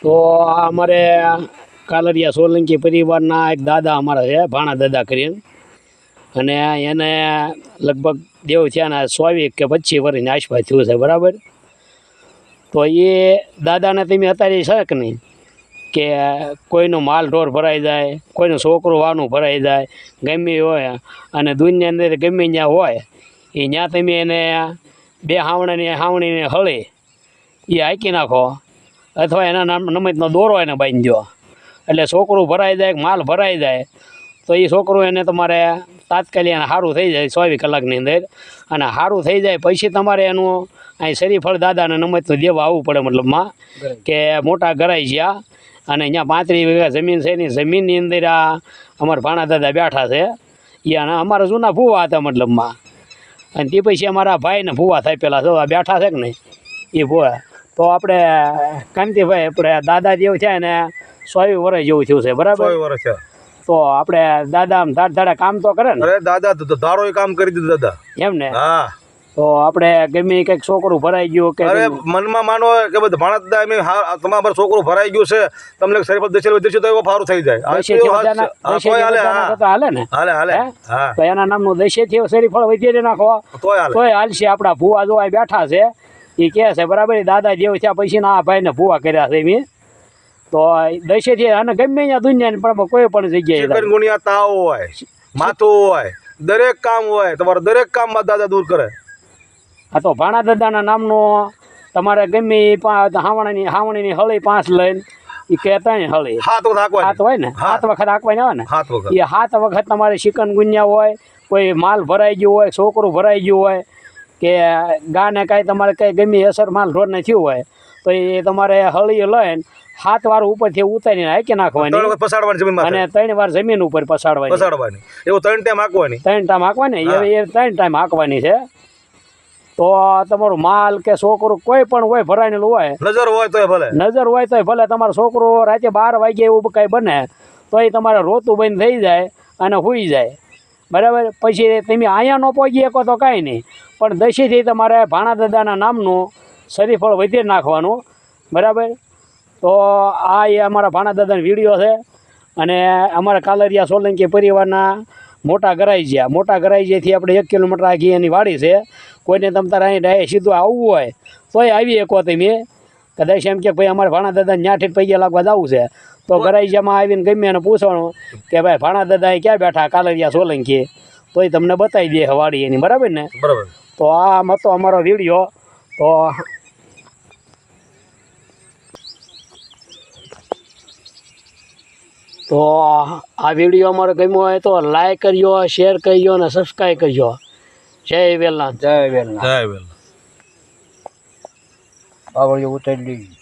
તો આ અમારે કાલરિયા સોલંકી પરિવારના એક દાદા અમારા છે, ભાણા દાદા કરીને, અને એને લગભગ દેવ થયા ને 24 કે 25 વર્ષની આસપાસ થયું છે, બરાબર. તો એ દાદાને તમે અત્યારે છે કે નહીં કે કોઈનો માલ ઢોર ભરાઈ જાય, કોઈનું છોકરું વાનું ભરાઈ જાય, ગમે હોય, અને દુનિયાની અંદર ગમે ત્યાં હોય એ ત્યાં તમે એને 2 હાવણીને હળી એ હાંકી નાખો, અથવા એના નમતનો દોરો એને બાંધી દો, એટલે છોકરું ભરાઈ જાય, માલ ભરાઈ જાય, તો એ છોકરું એને તમારે તાત્કાલિક એને સારું થઈ જાય 24 કલાકની અંદર, અને સારું થઈ જાય પછી તમારે એનું અહીં શરીફળ દાદાને નમતનું દેવા આવવું પડે, મતલબમાં કે મોટા ગરાઈ ગયા, અને અહીંયા 35 વીઘા જમીન છે, એની જમીનની અંદર આ અમારા ભાણા દાદા બેઠા છે, એ અમારા જૂના ભૂવા હતા મતલબમાં, અને તે પછી અમારા ભાઈને ભૂવા થાય પહેલાં જો આ બેઠા છે કે નહીં એ ભૂવા. તો આપણે કાંતિભાઈ આપણે દાદા જેવું છે ને 24 વર્ષ જેવું થયું છે, બરાબર. 24 વર્ષ છે. તો આપણે દાદા આમ ધાડા કામ તો કરે ને? અરે દાદા તો ધારો કામ કરી દીધું દાદા. એમ ને? હા. તો આપણે ગમે કંઈક છોકરું ભરાઈ ગયું કે અરે મનમાં માનો કે બધા ભાણા દાદા એમ તમારું છોકરું ભરાઈ ગયું છે, તમને શરીફ દેશેલ દેશે તો એવો ફારું થઈ જાય. હાલે ને? હાલે હાલે. હા. તો એના નામનું દશેથી શરીફળ વધી નાખો તોય હાલશે. આપણા ભૂવા જો બેઠા છે એ કહે છે, બરાબર, દાદા જેવું છે પછી ના આ ભાઈને ભૂવા કર્યા છે મેં, તો દશેથી અને ગમે ત્યાં દુનિયાની પણ કોઈ પણ જગ્યાએ ચિકનગુનિયા તાવ હોય, માથું હોય, દરેક કામ હોય, તમારા દરેક કામમાં દાદા દૂર કરે. હા, તો ભાણા દાદાના નામનો તમારે ગમે હાવણીની હળી 5 લઈને એ કહેતા ને હળી 7 હોય ને, 7 વખત હાંકવાની આવે ને, એ 7 વખત તમારે ચિકનગુનિયા હોય, કોઈ માલ ભરાઈ ગયું હોય, છોકરું ભરાઈ ગયું હોય, કે ગાને કાંઈ તમારે કંઈ ગમે અસર માલ ઢોરને થયું હોય, તો એ તમારે હળી લઈને 7 વાર ઉપરથી ઉતારીને હાંકી નાખવાની, અને 3 વાર જમીન ઉપર પસાડવાની. એવું 3 ટાઈમ હાંકવાની. 3 ટાઈમ હાંકવાની, એ 3 ટાઈમ હાંકવાની છે. તો તમારું માલ કે છોકરું કોઈ પણ હોય ભરાયેલું હોય, નજર હોય તોય ભલે તમારો છોકરો રાતે 12 વાગે એવું કંઈ બને તો એ તમારે રોતું બંધ થઈ જાય અને સૂઈ જાય, બરાબર. પછી તમે અહીંયા ન પહોંચી શકો તો કાંઈ નહીં, પણ દશેથી તમારે ભાણા દાદાના નામનું શરીફળ વધી નાખવાનું, બરાબર. તો આ એ અમારા ભાણા દાદાનો વિડીયો છે, અને અમારા કાલરિયા સોલંકી પરિવારના મોટા ગરાઈજીયાથી આપણે 1 કિલોમીટર આગી એની વાડી છે. કોઈને તમ તારે અહીં ડાયરેક્ટ સીધું આવવું હોય તોય આવી શકો તમે, કદાચ એમ કે ભાઈ અમારે ભાણા દાદાને ન્યાઠી પૈયા લાગવા જવું છે તો ગરાઈજીયામાં આવીને ગમે એને પૂછવાનું કે ભાઈ ભાણા દાદા એ ક્યાં બેઠા કાલરિયા સોલંકી, તોય તમને બતાવી દે વાડી એની, બરાબર ને? બરાબર. તો આ હતો અમારો વિડીયો. તો આ વિડીયો અમારો ગમ્યો હોય તો લાઈક કરજો, શેર કરજો અને સબસ્ક્રાઈબ કરજો. જય વેલનાથ. જય વેલનાથ. આવડ્યું ઉતારી લીધું.